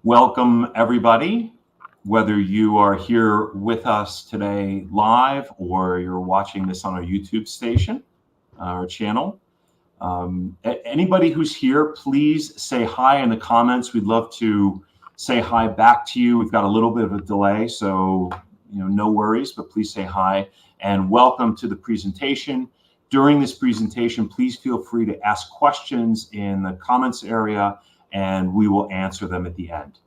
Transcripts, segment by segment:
Welcome, everybody. Whether you are here with us today live or you're watching this on our YouTube station or channel, anybody who's here, please say hi in the comments. We'd love to say hi back to you. We've got a little bit of a delay, so no worries, but please say hi and welcome to the presentation. During this presentation, please feel free to ask questions in the comments area and we will answer them at the end.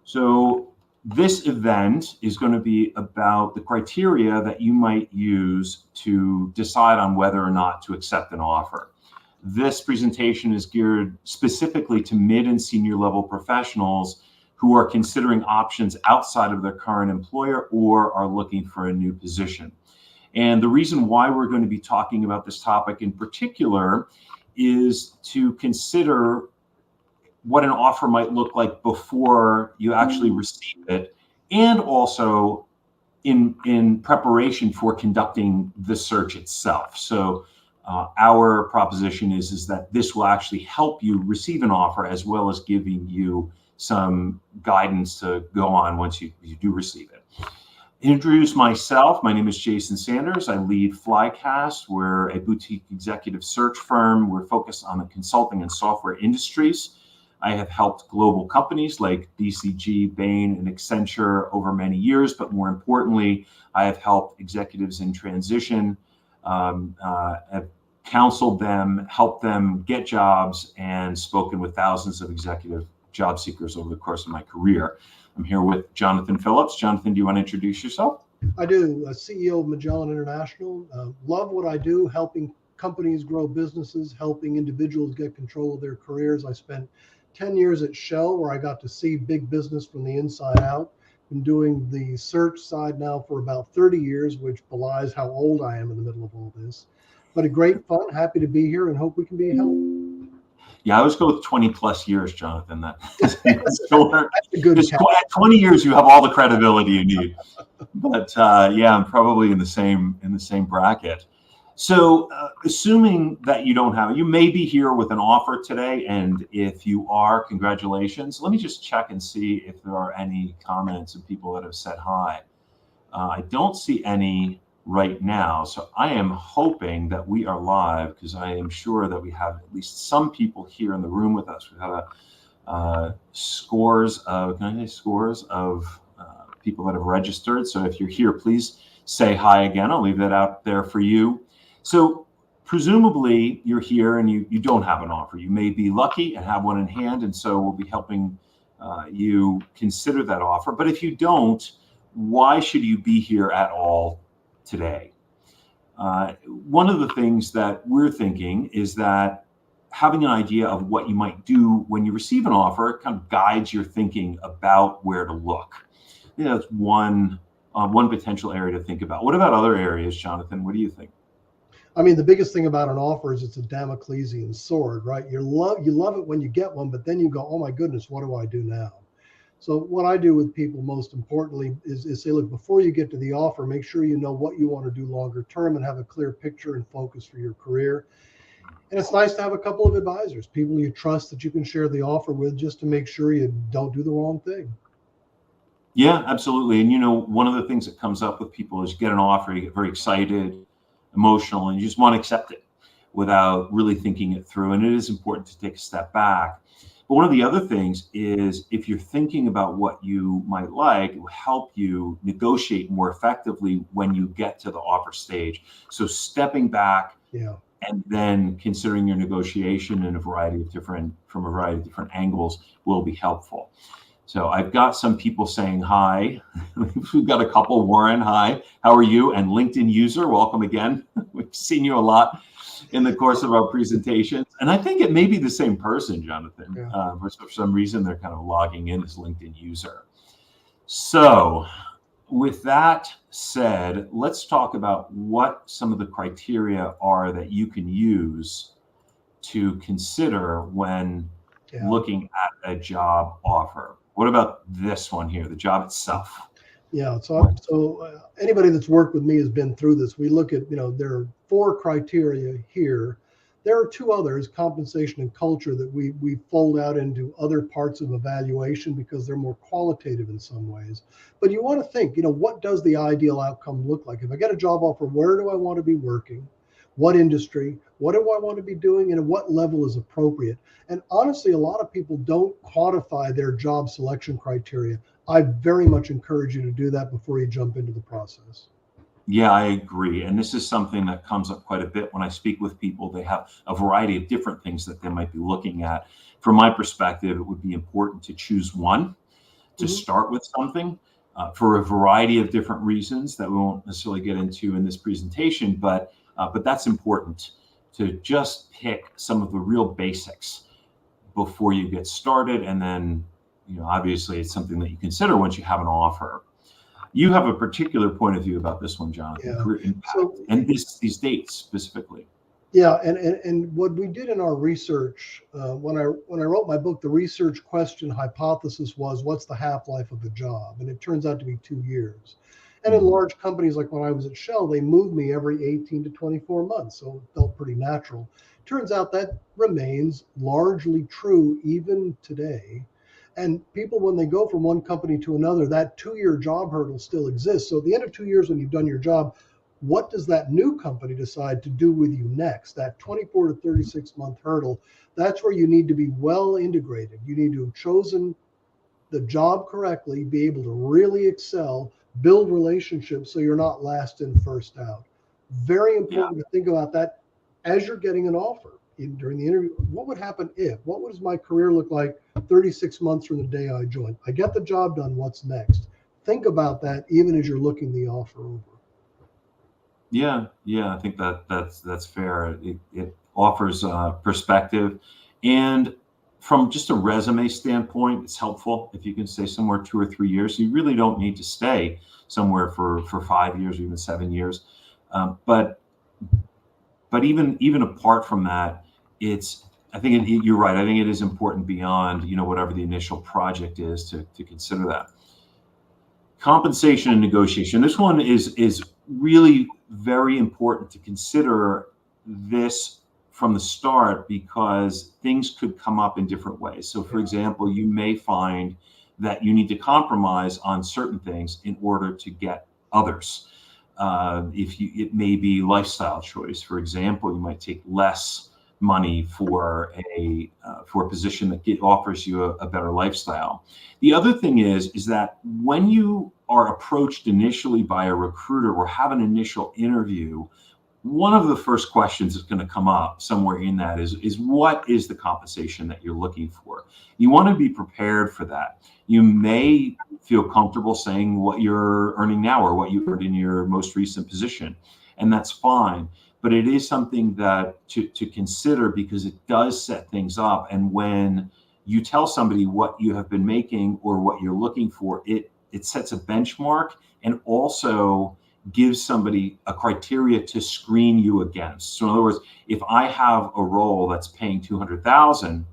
So this event is going to be about the criteria that you might use to decide on whether or not to accept an offer. This presentation is geared specifically to mid and senior level professionals who are considering options outside of their current employer or are looking for a new position. And the reason why we're going to be talking about this topic in particular is to consider what an offer might look like before you actually receive it, and also in preparation for conducting the search itself. So our proposition is that this will actually help you receive an offer as well as giving you some guidance to go on once you do receive it. Introduce myself. My name is Jason Sanders. I lead Flycast. We're a boutique executive search firm. We're focused on the consulting and software industries. I have helped global companies like BCG, Bain, and Accenture over many years, but more importantly, I have helped executives in transition, have counseled them, helped them get jobs, and spoken with thousands of executive job seekers over the course of my career. I'm here with Jonathan Phillips. Jonathan, do you want to introduce yourself? I do. CEO of Magellan International. Love what I do, helping companies grow businesses, helping individuals get control of their careers. I spent 10 years at Shell, where I got to see big business from the inside out. Been doing the search side now for about 30 years, which belies how old I am in the middle of all this. But a great fun, happy to be here and hope we can be a help. Yeah, I always go with 20 plus years, Jonathan. That's a good at 20 years, you have all the credibility you need. But yeah, I'm probably in the same bracket. So assuming that you may be here with an offer today, and if you are, congratulations. Let me just check and see if there are any comments and people that have said hi. I don't see any right now, so I am hoping that we are live, because I am sure that we have at least some people here in the room with us. We have scores of people that have registered. So if you're here, please say hi again. I'll leave that out there for you. So presumably you're here and you don't have an offer. You may be lucky and have one in hand, and so we'll be helping you consider that offer. But if you don't, why should you be here at all today? One of the things that we're thinking is that having an idea of what you might do when you receive an offer kind of guides your thinking about where to look. That's one potential area to think about. What about other areas, Jonathan? What do you think? I mean, the biggest thing about an offer is it's a Damoclesian sword, right? You love it when you get one, but then you go, oh my goodness, what do I do now? So what I do with people most importantly is say, look, before you get to the offer, make sure you know what you want to do longer term and have a clear picture and focus for your career. And it's nice to have a couple of advisors, people you trust that you can share the offer with, just to make sure you don't do the wrong thing. Yeah, absolutely. And one of the things that comes up with people is you get an offer, you get very excited, emotional, and you just want to accept it without really thinking it through. And it is important to take a step back. But one of the other things is, if you're thinking about what you might like, it will help you negotiate more effectively when you get to the offer stage. So stepping back and then considering your negotiation in from a variety of different angles will be helpful. So I've got some people saying hi. We've got a couple. Warren, hi. How are you? And LinkedIn user, welcome again. We've seen you a lot in the course of our presentations. And I think it may be the same person, Jonathan. Yeah. For some reason, they're kind of logging in as LinkedIn user. So with that said, let's talk about what some of the criteria are that you can use to consider when looking at a job offer. What about this one here, the job itself? Yeah, so anybody that's worked with me has been through this. We look at, there are 4 criteria here There are two others, compensation and culture, that we fold out into other parts of evaluation because they're more qualitative in some ways. But you want to think, what does the ideal outcome look like? If I get a job offer, where do I want to be working? What industry? What do I want to be doing? And at what level is appropriate? And honestly, a lot of people don't quantify their job selection criteria. I very much encourage you to do that before you jump into the process. Yeah, I agree. And this is something that comes up quite a bit when I speak with people. They have a variety of different things that they might be looking at. From my perspective, it would be important to choose one, to start with something for a variety of different reasons that we won't necessarily get into in this presentation. But that's important, to just pick some of the real basics before you get started. And then, obviously, it's something that you consider once you have an offer. You have a particular point of view about this one, Jonathan, Yeah. career impact, and these dates specifically. Yeah, and what we did in our research, when I wrote my book, the research question hypothesis was, what's the half-life of a job? And it turns out to be 2 years. And in large companies, like when I was at Shell, they moved me every 18 to 24 months, so it felt pretty natural. Turns out that remains largely true even today. And people, when they go from one company to another, that 2-year job hurdle still exists. So at the end of 2 years, when you've done your job, what does that new company decide to do with you next? That 24 to 36-month hurdle, that's where you need to be well integrated. You need to have chosen the job correctly, be able to really excel, build relationships so you're not last in, first out. Very important to think about that as you're getting an offer during the interview. What would happen if? What does my career look like 36 months from the day I joined? I get the job done. What's next? Think about that even as you're looking the offer over. Yeah, I think that's fair. It offers perspective, and from just a resume standpoint, it's helpful if you can stay somewhere 2 or 3 years. You really don't need to stay somewhere for 5 years or even 7 years. But even apart from that, I think you're right. I think it is important beyond whatever the initial project is to consider that. Compensation and negotiation. This one is really very important to consider this from the start, because things could come up in different ways. So, for example, you may find that you need to compromise on certain things in order to get others. It may be lifestyle choice. For example, you might take less money for a position that offers you a better lifestyle. The other thing is that when you are approached initially by a recruiter or have an initial interview, one of the first questions that's going to come up somewhere in that is what is the compensation that you're looking for? You want to be prepared for that. You may feel comfortable saying what you're earning now or what you earned in your most recent position, and that's fine. But it is something that to consider, because it does set things up. And when you tell somebody what you have been making or what you're looking for, it sets a benchmark and also gives somebody a criteria to screen you against. So in other words, if I have a role that's paying $200,000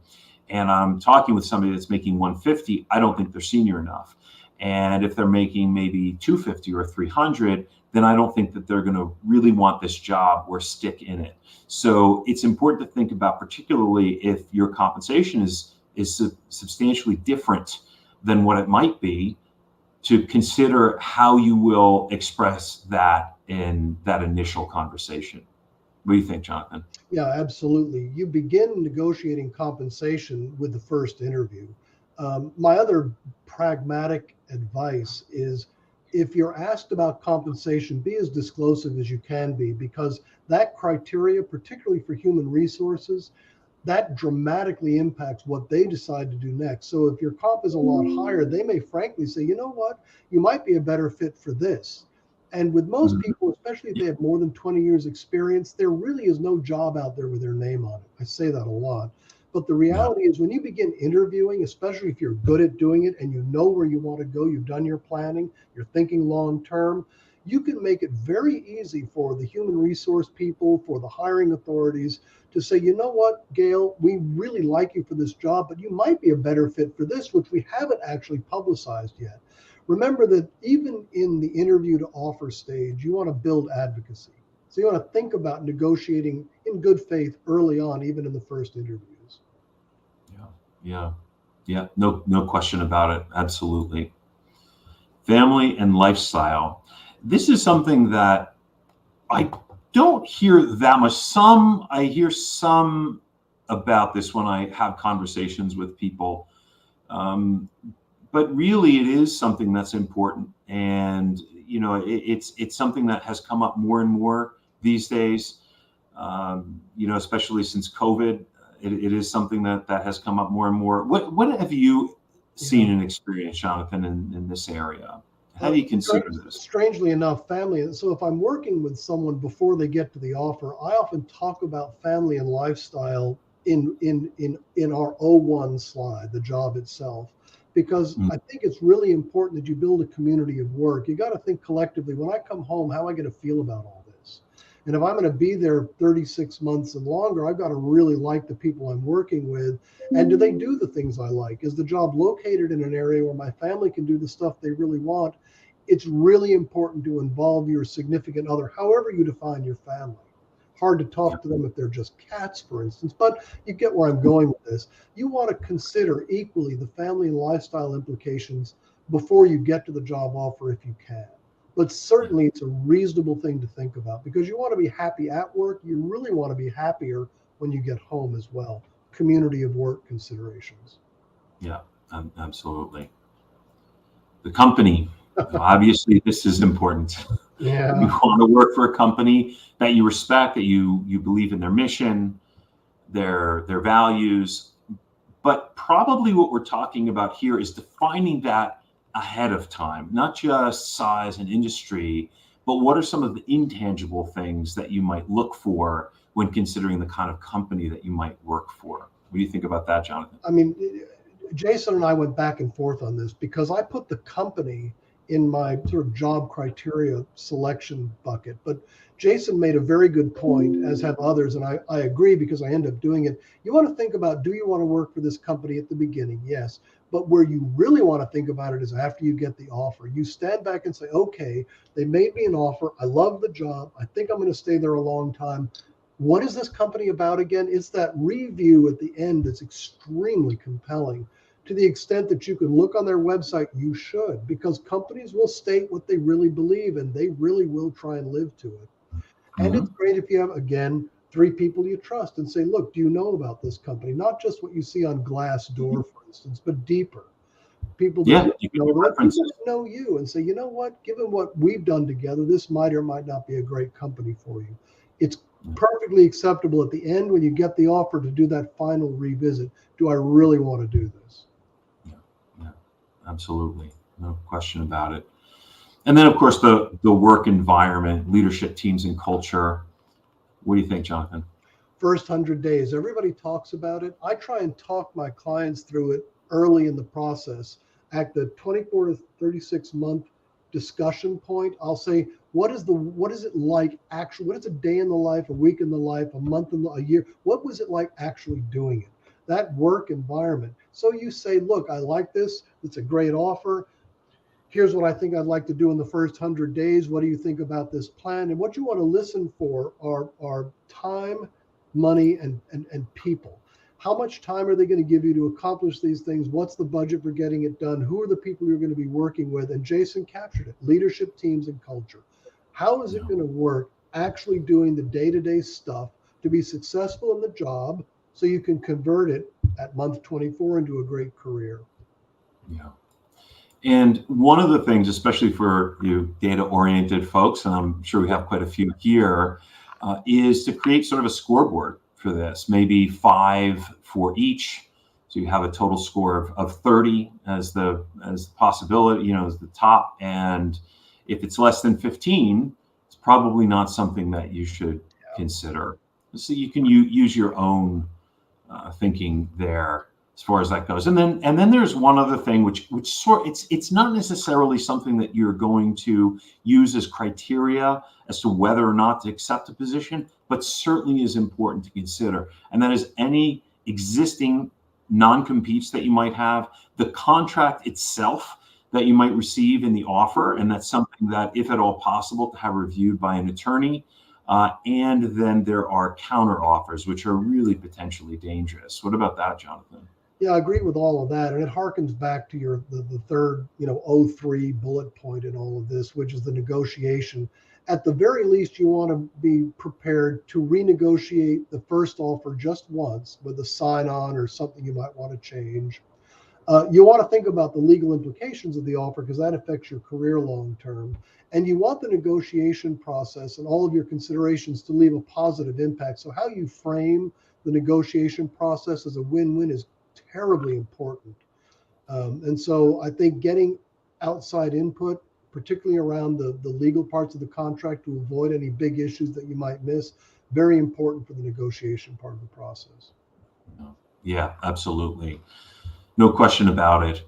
and I'm talking with somebody that's making $150,000, I don't think they're senior enough. And if they're making maybe $250,000 or $300,000, then I don't think that they're going to really want this job or stick in it. So it's important to think about, particularly if your compensation is substantially different than what it might be, to consider how you will express that in that initial conversation. What do you think, Jonathan? Yeah, absolutely. You begin negotiating compensation with the first interview. My other pragmatic advice is, if you're asked about compensation, be as disclosive as you can be, because that criteria, particularly for human resources, that dramatically impacts what they decide to do next. So if your comp is a lot higher, they may frankly say, you know what, you might be a better fit for this. And with most people, especially if they have more than 20 years experience, there really is no job out there with their name on it. I say that a lot. But the reality is, when you begin interviewing, especially if you're good at doing it and you know where you want to go, you've done your planning, you're thinking long term, you can make it very easy for the human resource people, for the hiring authorities to say, you know what, Gail, we really like you for this job, but you might be a better fit for this, which we haven't actually publicized yet. Remember that even in the interview to offer stage, you want to build advocacy. So you want to think about negotiating in good faith early on, even in the first interviews. Yeah. No question about it. Absolutely. Family and lifestyle. This is something that I don't hear that much. I hear some about this when I have conversations with people. But really, it is something that's important, and it's something that has come up more and more these days. Especially since COVID, it is something that has come up more and more. What have you seen and experienced, Jonathan, in this area? How do you consider this? Strangely enough, family. So if I'm working with someone before they get to the offer, I often talk about family and lifestyle in our O1 slide, the job itself, because I think it's really important that you build a community of work. You got to think collectively. When I come home, how am I going to feel about all this? And if I'm going to be there 36 months and longer, I've got to really like the people I'm working with. And do they do the things I like? Is the job located in an area where my family can do the stuff they really want? It's really important to involve your significant other, however you define your family. Hard to talk to them if they're just cats, for instance, but you get where I'm going with this. You want to consider equally the family and lifestyle implications before you get to the job offer if you can. But certainly it's a reasonable thing to think about, because you want to be happy at work. You really want to be happier when you get home as well. Community of work considerations. Yeah, absolutely. The company, obviously, this is important. Yeah. You want to work for a company that you respect, that you believe in their mission, their values. But probably what we're talking about here is defining that ahead of time, not just size and industry, but what are some of the intangible things that you might look for when considering the kind of company that you might work for? What do you think about that, Jonathan? I mean, Jason and I went back and forth on this because I put the company in my sort of job criteria selection bucket. But Jason made a very good point, as have others, and I agree because I end up doing it. You want to think about, do you want to work for this company at the beginning? Yes. But where you really want to think about it is after you get the offer. You stand back and say, okay, they made me an offer. I love the job. I think I'm going to stay there a long time. What is this company about again? It's that review at the end that's extremely compelling. To the extent that you can look on their website, you should, because companies will state what they really believe and they really will try and live to it. And it's great if you have, again, 3 people you trust and say, look, do you know about this company? Not just what you see on Glassdoor, for instance, but deeper. People that know you and say, you know what, given what we've done together, this might or might not be a great company for you. It's perfectly acceptable at the end when you get the offer to do that final revisit. Do I really want to do this? Yeah, absolutely. No question about it. And then, of course, the work environment, leadership teams, and culture. What do you think, Jonathan? First 100 days. Everybody talks about it. I try and talk my clients through it early in the process. At the 24 to 36 month discussion point, I'll say, what is it like actually? What is a day in the life, a week in the life, a month in a year? What was it like actually doing it? That work environment. So you say, look, I like this. It's a great offer. Here's what I think I'd like to do in the first 100 days. What do you think about this plan? And what you want to listen for are time, money, and people. How much time are they going to give you to accomplish these things? What's the budget for getting it done? Who are the people you're going to be working with? And Jason captured it: leadership, teams, and culture. How is it going to work actually doing the day-to-day stuff to be successful in the job so you can convert it at month 24 into a great career? Yeah. And one of the things, especially for you data-oriented folks, and I'm sure we have quite a few here, is to create sort of a scoreboard for this, maybe 5 for each. So you have a total score of 30 as the possibility, as the top. And if it's less than 15, it's probably not something that you should consider. So you can use your own thinking there as far as that goes. And then there's one other thing which it's not necessarily something that you're going to use as criteria as to whether or not to accept a position, but certainly is important to consider. And that is any existing non-competes that you might have, the contract itself that you might receive in the offer, and that's something that, if at all possible, to have reviewed by an attorney. And then there are counter offers, which are really potentially dangerous. What about that, Jonathan? Yeah, I agree with all of that, and it harkens back to the third, O3 bullet point in all of this, which is the negotiation. At the very least, you want to be prepared to renegotiate the first offer just once with a sign-on or something you might want to change. You want to think about the legal implications of the offer because that affects your career long term. And you want the negotiation process and all of your considerations to leave a positive impact. So, how you frame the negotiation process as a win-win is terribly important. And so, I think getting outside input, particularly around the legal parts of the contract to avoid any big issues that you might miss, very important for the negotiation part of the process. Yeah, absolutely. No question about it.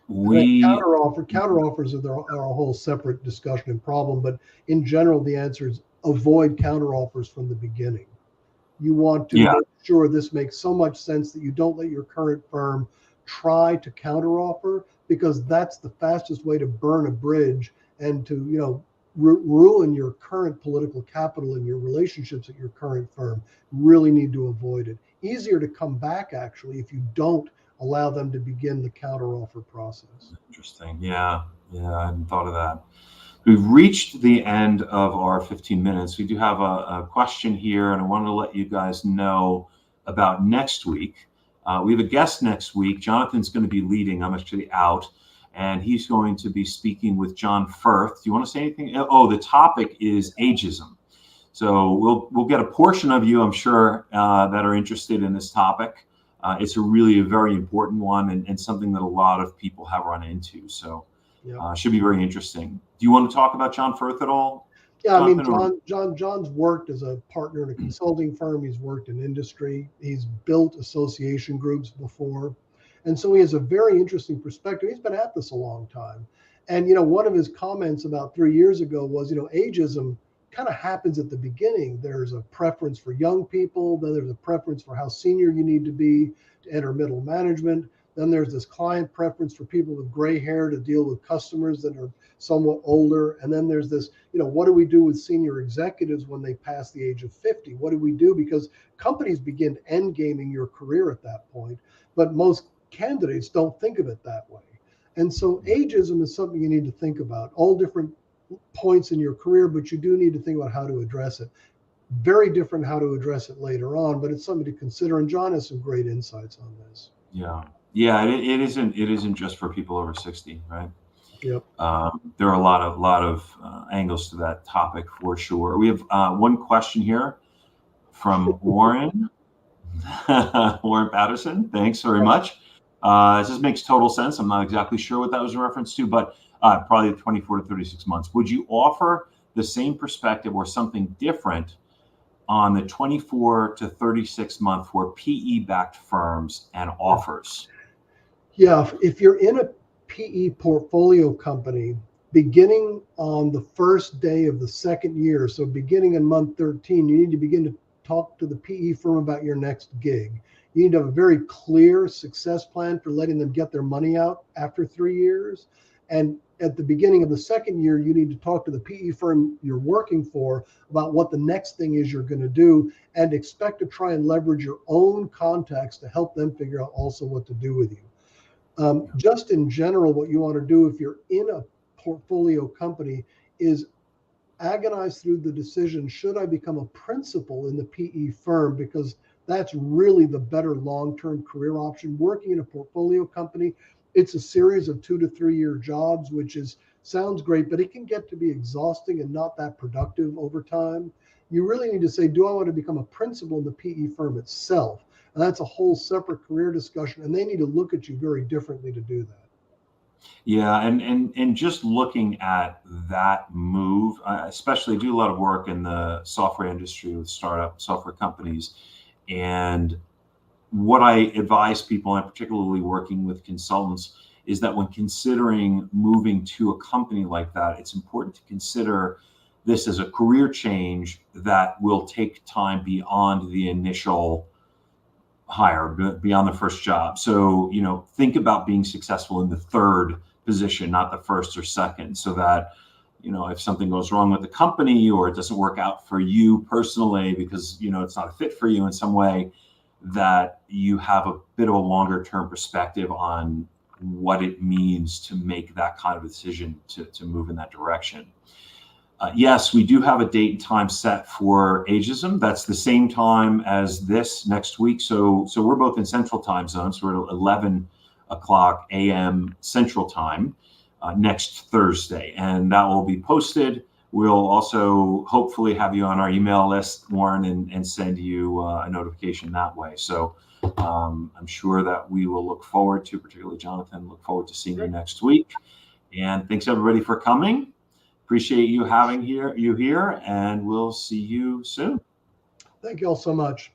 Counter offers are a whole separate discussion and problem, but in general, the answer is avoid counter offers from the beginning. You want to make sure this makes so much sense that you don't let your current firm try to counter offer, because that's the fastest way to burn a bridge and to ruin your current political capital and your relationships at your current firm. Really need to avoid it. Easier to come back actually if you don't allow them to begin the counteroffer process. Interesting. Yeah, I hadn't thought of that. We've reached the end of our 15 minutes. We do have a question here, and I wanted to let you guys know about next week. We have a guest next week. Jonathan's going to be leading. I'm actually out, and he's going to be speaking with John Firth. Do you want to say anything? Oh, the topic is ageism. So we'll get a portion of you, I'm sure, that are interested in this topic. It's a very important one and something that a lot of people have run into. So should be very interesting. Do you want to talk about John Firth at all? Yeah, Jonathan, I mean, John's worked as a partner in a consulting firm. He's worked in industry. He's built association groups before. And so he has a very interesting perspective. He's been at this a long time. And, one of his comments about 3 years ago was, ageism kind of happens at the beginning. There's a preference for young people. Then there's a preference for how senior you need to be to enter middle management. Then there's this client preference for people with gray hair to deal with customers that are somewhat older. And then there's this, what do we do with senior executives when they pass the age of 50? What do we do? Because companies begin end gaming your career at that point, but most candidates don't think of it that way. And so ageism is something you need to think about, all different points in your career, but you do need to think about how to address it. Very different how to address it later on, but it's something to consider. And John has some great insights on this. Yeah, it isn't just for people over 60, right? Yep. There are a lot of angles to that topic for sure. We have one question here from Warren Patterson. Thanks very much. This makes total sense. I'm not exactly sure what that was in reference to, but probably 24 to 36 months. Would you offer the same perspective or something different on the 24 to 36 month for PE-backed firms and offers? Yeah, if you're in a PE portfolio company, beginning on the first day of the second year, so beginning in month 13, you need to begin to talk to the PE firm about your next gig. You need to have a very clear success plan for letting them get their money out after 3 years. And at the beginning of the second year, you need to talk to the PE firm you're working for about what the next thing is you're going to do, and expect to try and leverage your own contacts to help them figure out also what to do with you. Just in general, what you want to do if you're in a portfolio company is agonize through the decision, should I become a principal in the PE firm? Because that's really the better long-term career option. Working in a portfolio company, it's a series of 2 to 3 year jobs, which sounds great, but it can get to be exhausting and not that productive over time. You really need to say, do I want to become a principal in the PE firm itself? And that's a whole separate career discussion, and they need to look at you very differently to do that. Yeah, and just looking at that move, especially do a lot of work in the software industry with startup software companies, and what I advise people, and particularly working with consultants, is that when considering moving to a company like that, it's important to consider this as a career change that will take time beyond the initial hire, beyond the first job. So, think about being successful in the third position, not the first or second, so that if something goes wrong with the company or it doesn't work out for you personally because, it's not a fit for you in some way, that you have a bit of a longer term perspective on what it means to make that kind of decision to move in that direction. Yes, we do have a date and time set for ageism. That's the same time as this next week. So we're both in Central Time Zone. So we're at 11 o'clock a.m. Central Time next Thursday, and that will be posted. We'll also hopefully have you on our email list, Warren, and send you a notification that way. So I'm sure that we will look forward to, particularly Jonathan, look forward to seeing you next week. And thanks everybody for coming. Appreciate you having you here, and we'll see you soon. Thank you all so much.